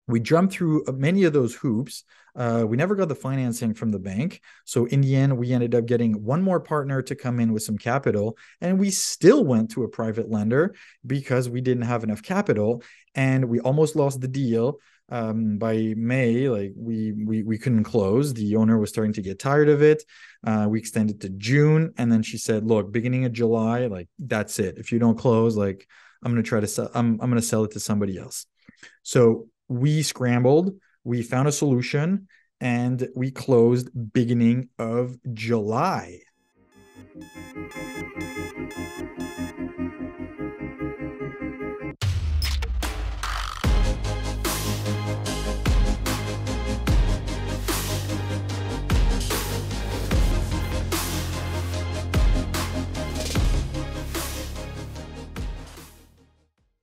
We jumped through many of those hoops. We never got the financing from the bank. So in the end, we ended up getting one more partner to come in with some capital. And we still went to a private lender because we didn't have enough capital. And we almost lost the deal. By May, like we couldn't close. The owner was starting to get tired of it. We extended to June. And then she said, look, beginning of July, like that's it. If you don't close, like I'm gonna try to sell, I'm gonna sell it to somebody else. So we scrambled, we found a solution, and we closed beginning of July.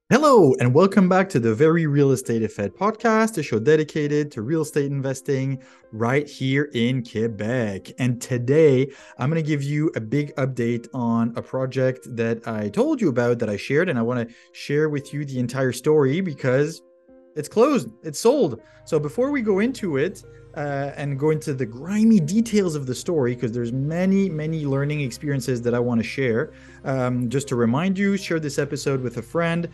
Hello, and welcome back to the Very Real Estate Effect podcast, a show dedicated to real estate investing right here in Quebec. And today, I'm going to give you a big update on a project that I told you about, that I shared, and I want to share with you the entire story because it's closed, it's sold. So before we go into it, and go into the grimy details of the story, because there's many learning experiences that I want to share. Just to remind you, share this episode with a friend,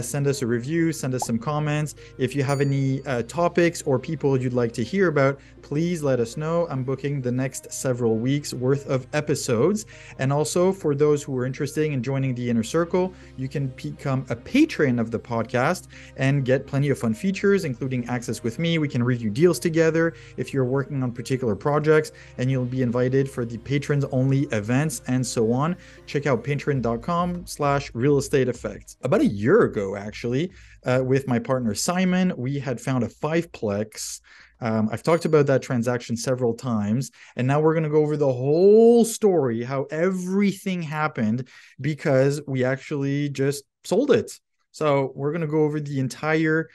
send us a review, send us some comments. If you have any topics or people you'd like to hear about, please let us know. I'm booking the next several weeks worth of episodes. And also, for those who are interested in joining the inner circle, you can become a patron of the podcast and get plenty of fun features, including access with me. We can review deals together if you're working on particular projects, and you'll be invited for the patrons only events and so on. Check out patreon.com/real estate effects. About a year ago, actually, with my partner Simon, we had found a fiveplex. I've talked about that transaction several times, and now we're going to go over the whole story, how everything happened, because we actually just sold it. So we're going to go over the entire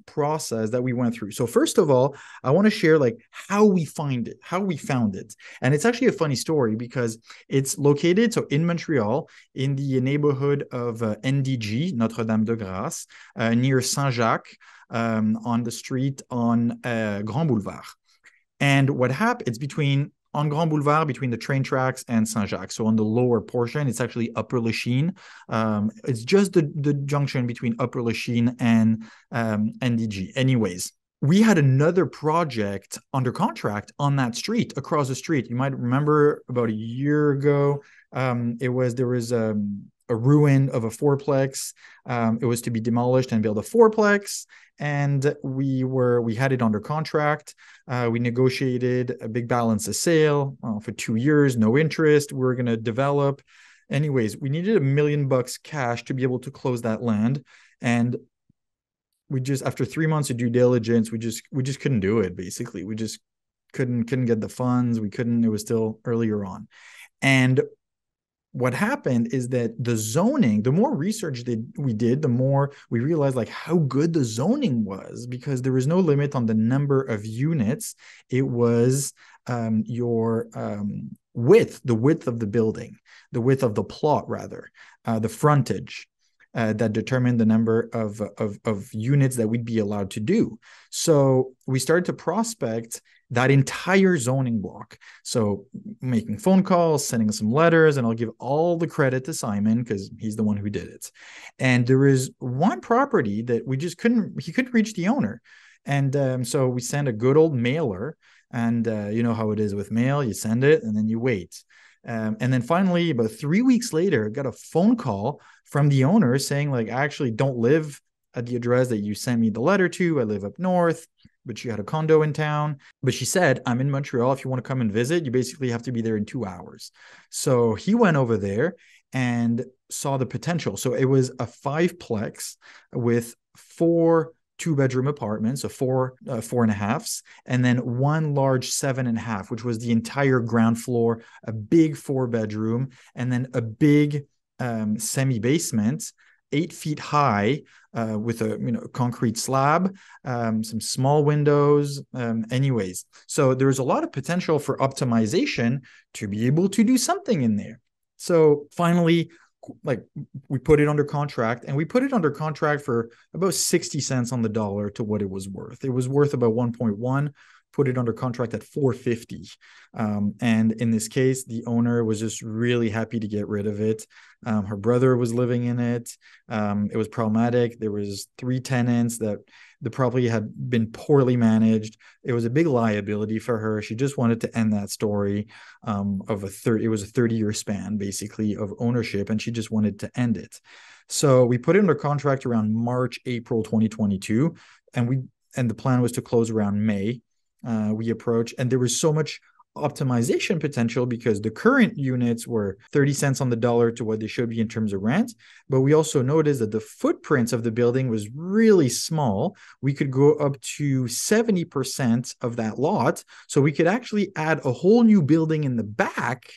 process that we went through. So first of all, I want to share like how we found it. And it's actually a funny story because it's located in Montreal, in the neighborhood of NDG, Notre-Dame-de-Grâce, near Saint-Jacques, on the street on Grand Boulevard. And what happened, it's on Grand Boulevard, between the train tracks and Saint-Jacques. So on the lower portion, it's actually Upper Lachine. It's just the junction between Upper Lachine and NDG. Anyways, we had another project under contract on that street, across the street. You might remember about a year ago, there was a ruin of a fourplex. It was to be demolished and build a fourplex, and we had it under contract. We negotiated a big balance of sale for 2 years, no interest. We were going to develop. Anyways, we needed $1 million cash to be able to close that land, and we just, after 3 months of due diligence, we just couldn't do it. Basically, we just couldn't get the funds. We couldn't. It was still earlier on, and what happened is that the zoning, the more research that we did, the more we realized like how good the zoning was, because there was no limit on the number of units. It was your width, the width of the building, the width of the plot, rather, the frontage. That determined the number of units that we'd be allowed to do. So we started to prospect that entire zoning block. So making phone calls, sending some letters, and I'll give all the credit to Simon because he's the one who did it. And there is one property that he couldn't reach the owner. And so we sent a good old mailer, and you know how it is with mail, you send it and then you wait. And then finally, about 3 weeks later, got a phone call from the owner saying, like, I actually don't live at the address that you sent me the letter to. I live up north, but she had a condo in town. But she said, I'm in Montreal. If you want to come and visit, you basically have to be there in 2 hours. So he went over there and saw the potential. So it was a fiveplex with 4 two-bedroom apartments, so four and a halves, and then one large 7.5, which was the entire ground floor, a big 4-bedroom, and then a big semi-basement, 8 feet high, with a concrete slab, some small windows. Anyways, so there's a lot of potential for optimization to be able to do something in there. So finally, like we put it under contract, and we put it under contract for about 60 cents on the dollar to what it was worth. It was worth about 1.1, put it under contract at 450. And in this case, the owner was just really happy to get rid of it. Her brother was living in it. It was problematic. There was 3 tenants that the property had been poorly managed. It was a big liability for her. She just wanted to end that story it was a 30-year span basically of ownership, and she just wanted to end it. So we put it under contract around March, April 2022, and the plan was to close around May. We approached, and there was so much optimization potential because the current units were 30 cents on the dollar to what they should be in terms of rent. But we also noticed that the footprint of the building was really small. We could go up to 70% of that lot. So we could actually add a whole new building in the back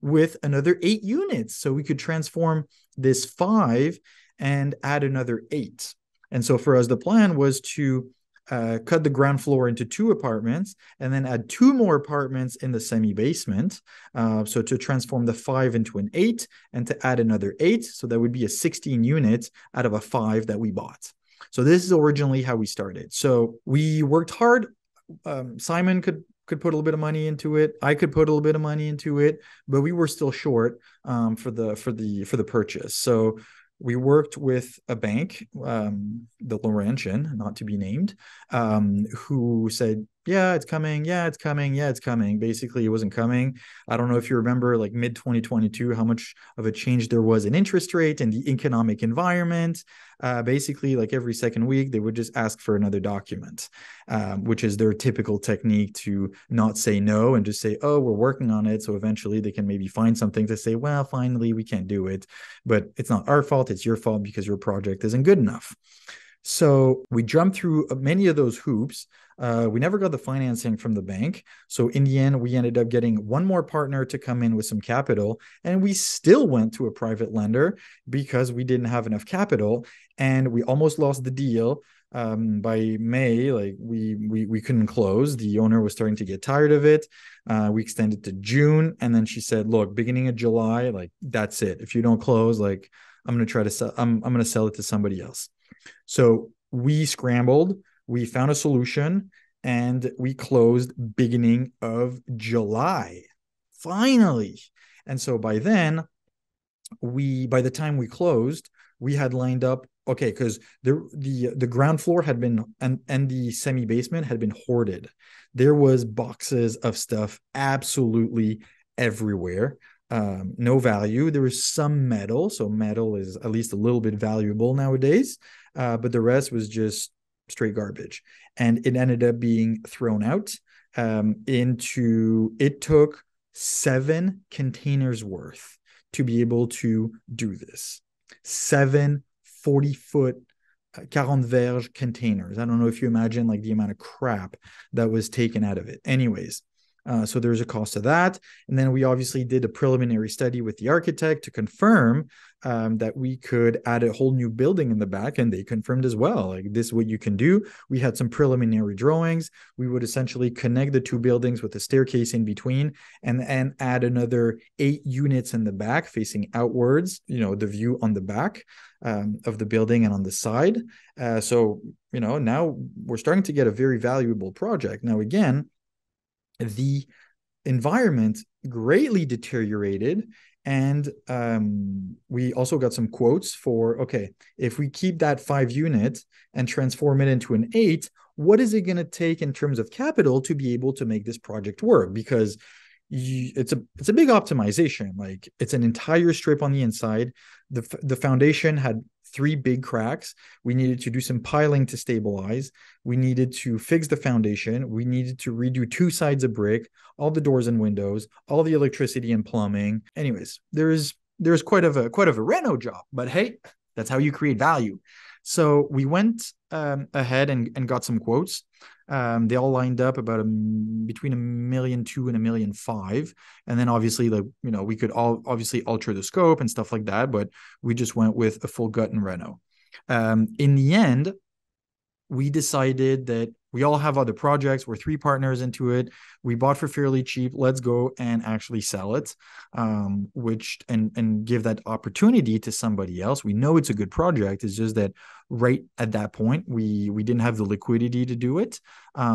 with another 8 units. So we could transform this 5 and add another 8. And so for us, the plan was to cut the ground floor into 2 apartments and then add 2 more apartments in the semi-basement. So to transform the 5 into an 8 and to add another 8. So that would be a 16 units out of a 5 that we bought. So this is originally how we started. So we worked hard. Simon could put a little bit of money into it. I could put a little bit of money into it, but we were still short for the purchase. So we worked with a bank, the Laurentian, not to be named, who said, yeah, it's coming. Yeah, it's coming. Yeah, it's coming. Basically, it wasn't coming. I don't know if you remember, like mid-2022, how much of a change there was in interest rate and the economic environment. Basically, like every second week, they would just ask for another document, which is their typical technique to not say no and just say, oh, we're working on it. So eventually they can maybe find something to say, well, finally, we can't do it. But it's not our fault. It's your fault because your project isn't good enough. So we jumped through many of those hoops. We never got the financing from the bank. So in the end, we ended up getting one more partner to come in with some capital. And we still went to a private lender because we didn't have enough capital. And we almost lost the deal. By May, like we couldn't close. The owner was starting to get tired of it. We extended to June. And then she said, look, beginning of July, like that's it. If you don't close, like I'm going to try to sell, I'm going to sell it to somebody else. So we scrambled, we found a solution, and we closed beginning of July, finally. And so by then, by the time we closed, we had lined up, okay, because the ground floor had been, and the semi-basement had been hoarded. There was boxes of stuff absolutely everywhere. No value. There was some metal. So metal is at least a little bit valuable nowadays. But the rest was just straight garbage. And it ended up being thrown out it took 7 containers worth to be able to do this. 7 40-foot 40 verge containers. I don't know if you imagine like the amount of crap that was taken out of it. Anyways, so there's a cost to that. And then we obviously did a preliminary study with the architect to confirm that we could add a whole new building in the back, and they confirmed as well, like this is what you can do. We had some preliminary drawings. We would essentially connect the 2 buildings with a staircase in between and add another 8 units in the back facing outwards, the view on the back of the building and on the side. So, now we're starting to get a very valuable project. Now, again, the environment greatly deteriorated. And we also got some quotes for, okay, if we keep that 5 unit and transform it into an 8, what is it going to take in terms of capital to be able to make this project work? Because it's a big optimization. Like it's an entire strip on the inside. The foundation had 3 big cracks. We needed to do some piling to stabilize. We needed to fix the foundation. We needed to redo 2 sides of brick, all the doors and windows, all the electricity and plumbing. Anyways, there's quite of a reno job, but hey, that's how you create value. So we went ahead and got some quotes. They all lined up about between $1.2 million and $1.5 million. And then obviously, we could all obviously alter the scope and stuff like that, but we just went with a full gut and reno. In the end, we decided that we all have other projects. We're three partners into it. We bought for fairly cheap. Let's go and actually sell it, which and give that opportunity to somebody else. We know it's a good project. It's just that right at that point, we didn't have the liquidity to do it.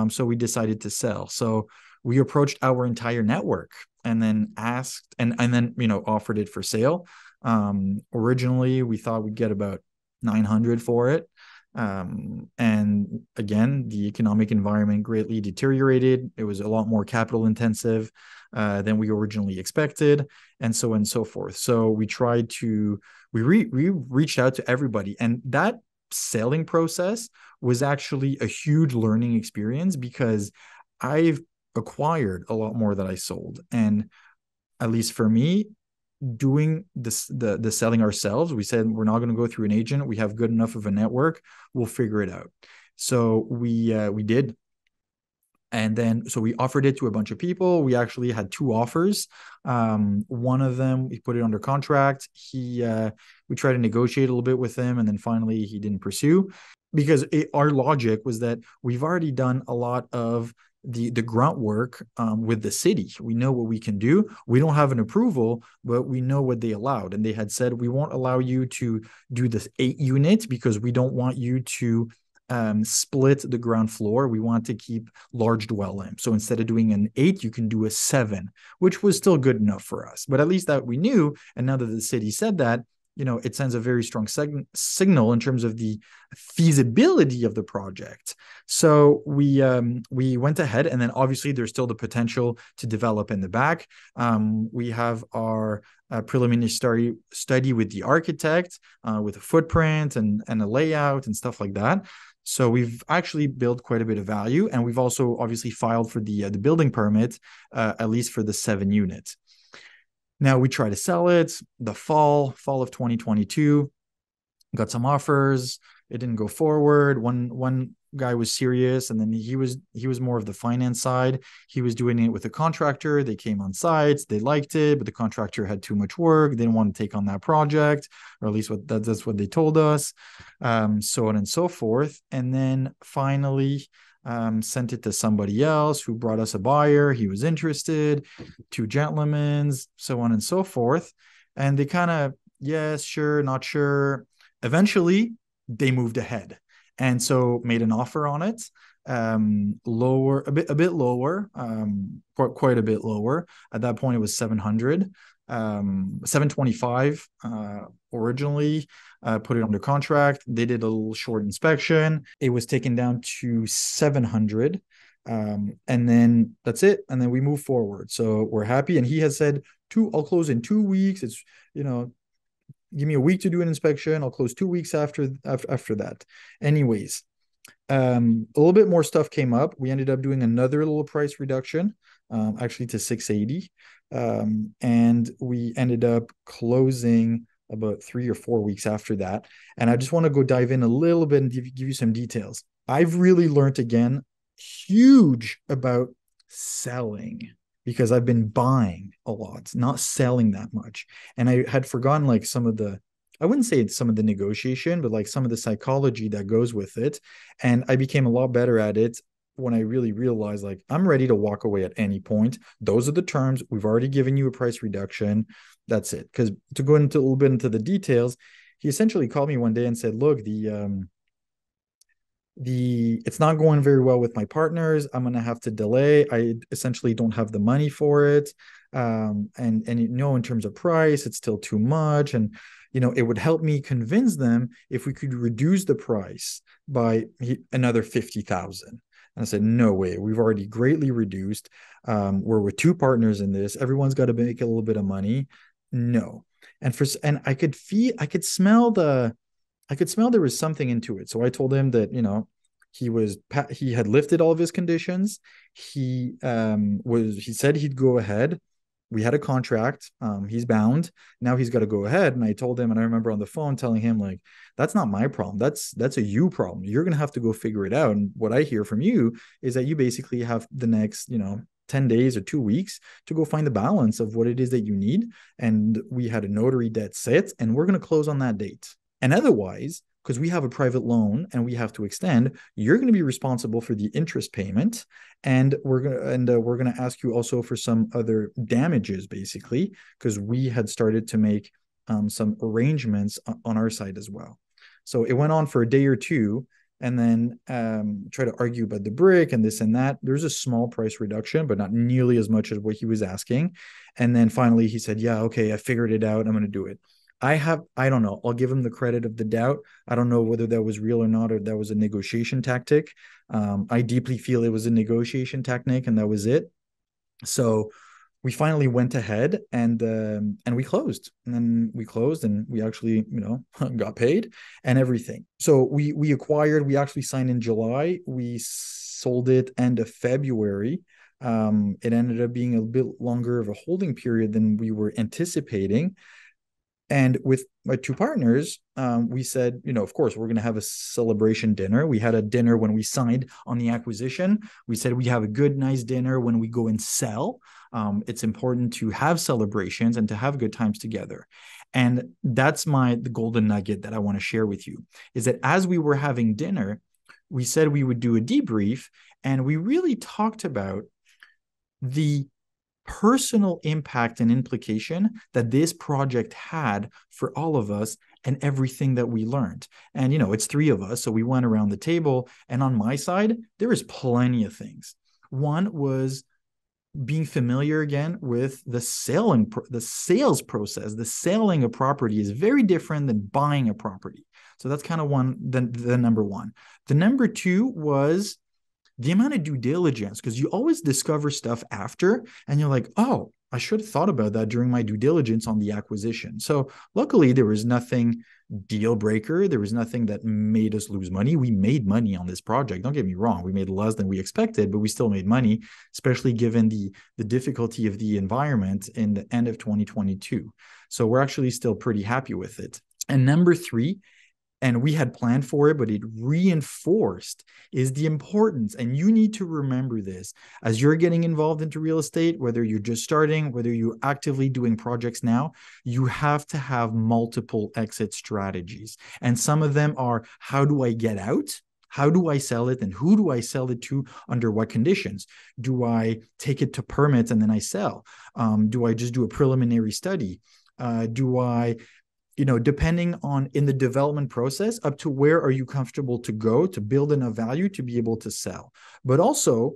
So we decided to sell. So we approached our entire network and then asked and then offered it for sale. Originally, we thought we'd get about 900 for it. And again, the economic environment greatly deteriorated. It was a lot more capital intensive than we originally expected, and so on and so forth. So we reached out to everybody, and that selling process was actually a huge learning experience because I've acquired a lot more than I sold. And at least for me, doing this the selling ourselves, we said we're not going to go through an agent. We have good enough of a network. We'll figure it out. So we did. And then so we offered it to a bunch of people. We actually had two offers. One of them, we put it under contract. We tried to negotiate a little bit with him, and then finally he didn't pursue because our logic was that we've already done a lot of the grunt work with the city. We know what we can do. We don't have an approval, but we know what they allowed. And they had said, we won't allow you to do this 8 units because we don't want you to split the ground floor. We want to keep large dwelling. So instead of doing an 8, you can do a 7, which was still good enough for us. But at least that we knew. And now that the city said that, it sends a very strong signal in terms of the feasibility of the project. So we went ahead, and then obviously there's still the potential to develop in the back. We have our preliminary study with the architect with a footprint and a layout and stuff like that. So we've actually built quite a bit of value, and we've also obviously filed for the building permit, at least for the 7 units. Now we try to sell it the fall of 2022, got some offers. It didn't go forward. One guy was serious, and then he was more of the finance side. He was doing it with a contractor. They came on site, they liked it, but the contractor had too much work. They didn't want to take on that project, or at least that's what they told us. So on and so forth. And then finally, sent it to somebody else who brought us a buyer. He was interested, 2 gentlemen, so on and so forth. And they kind of, yes, sure, not sure. Eventually, they moved ahead. And so made an offer on it, lower, a bit lower, quite a bit lower. At that point, it was 700. 725 originally, put it under contract. They did a little short inspection. It was taken down to 700. And then that's it. And then we move forward. So we're happy. And he has said, I'll close in 2 weeks. It's, give me a week to do an inspection. I'll close 2 weeks after that. Anyways, a little bit more stuff came up. We ended up doing another little price reduction, actually to 680. And we ended up closing about 3 or 4 weeks after that. And I just want to go dive in a little bit and give you some details. I've really learned again huge about selling because I've been buying a lot, not selling that much. And I had forgotten like I wouldn't say it's some of the negotiation, but like some of the psychology that goes with it. And I became a lot better at it when I really realized like I'm ready to walk away at any point. Those are the terms. We've already given you a price reduction. That's it. Because to go into a little bit into the details, he essentially called me one day and said, look, it's not going very well with my partners. I'm going to have to delay. I essentially don't have the money for it. And in terms of price, it's still too much. And, it would help me convince them if we could reduce the price by another 50,000. And I said, no way. We've already greatly reduced. We're with 2 partners in this. Everyone's got to make a little bit of money. No. And I could smell there was something into it. So I told him that, he had lifted all of his conditions. He said he'd go ahead. We had a contract. He's bound. Now he's got to go ahead. And I told him, and I remember on the phone telling him, like, that's not my problem. That's a you problem. You're going to have to go figure it out. And what I hear from you is that you basically have the next, 10 days or 2 weeks to go find the balance of what it is that you need. And we had a notary debt set, and we're going to close on that date. And otherwise, because we have a private loan and we have to extend, you're going to be responsible for the interest payment, and we're going to ask you also for some other damages, basically, because we had started to make some arrangements on our side as well. So it went on for a day or two, and then try to argue about the brick and this and that. There's a small price reduction, but not nearly as much as what he was asking. And then finally he said, yeah, okay, I figured it out. I'm going to do it. I don't know. I'll give him the credit of the doubt. I don't know whether that was real or not, or that was a negotiation tactic. I deeply feel it was a negotiation technique, and that was it. So we finally went ahead and we closed, and then we actually got paid and everything. So we acquired. We actually signed in July. We sold it end of February. It ended up being a bit longer of a holding period than we were anticipating. And with my two partners, we said, of course, we're going to have a celebration dinner. We had a dinner when we signed on the acquisition. We said we have a good, nice dinner when we go and sell. It's important to have celebrations and to have good times together. And that's the golden nugget that I want to share with you, is that as we were having dinner, we said we would do a debrief, and we really talked about the personal impact and implication that this project had for all of us and everything that we learned. And, it's three of us. So we went around the table, and on my side, there was plenty of things. One was being familiar again with the sales process. The selling a property is very different than buying a property. So that's kind of the number one. The number two was the amount of due diligence, because you always discover stuff after, and you're like, oh, I should have thought about that during my due diligence on the acquisition. So luckily, there was nothing deal breaker. There was nothing that made us lose money. We made money on this project. Don't get me wrong. We made less than we expected, but we still made money, especially given the difficulty of the environment in the end of 2022. So we're actually still pretty happy with it. And number three, and we had planned for it, but it reinforced, is the importance. And you need to remember this as you're getting involved into real estate, whether you're just starting, whether you're actively doing projects now, you have to have multiple exit strategies. And some of them are, how do I get out? How do I sell it? And who do I sell it to? Under what conditions? Do I take it to permits and then I sell? Do I just do a preliminary study? Do I depending on in the development process, up to where are you comfortable to go to build enough value to be able to sell? But also,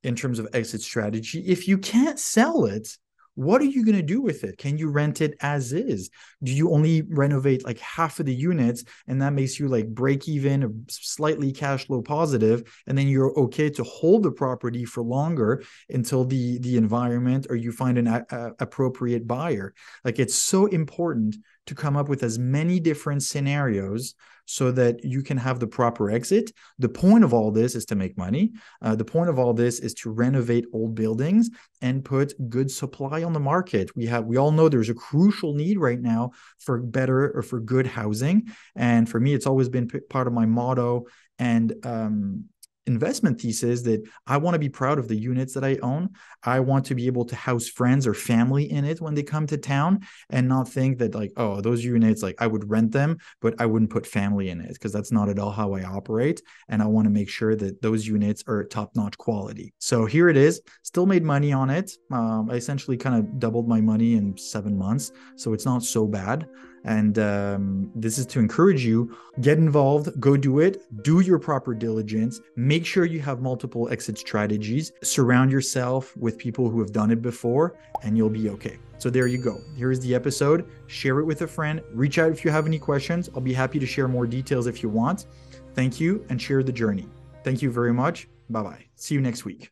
in terms of exit strategy, if you can't sell it, what are you going to do with it? Can you rent it as is? Do you only renovate like half of the units, and that makes you like break even or slightly cash flow positive, and then you're okay to hold the property for longer until the environment or you find an appropriate buyer? Like, it's so important to come up with as many different scenarios so that you can have the proper exit. The point of all this is to make money. The point of all this is to renovate old buildings and put good supply on the market. We all know there's a crucial need right now for better or for good housing. And for me, it's always been part of my motto and investment thesis that I want to be proud of the units that I own. I want to be able to house friends or family in it when they come to town, and not think that like, oh, those units, like I would rent them, but I wouldn't put family in it, because that's not at all how I operate. And I want to make sure that those units are top-notch quality. So here it is, still made money on it. I essentially kind of doubled my money in 7 months. So it's not so bad. And this is to encourage you, get involved, go do it, do your proper diligence, make sure you have multiple exit strategies, surround yourself with people who have done it before, and you'll be okay. So there you go. Here is the episode. Share it with a friend. Reach out if you have any questions. I'll be happy to share more details if you want. Thank you, and share the journey. Thank you very much. Bye-bye. See you next week.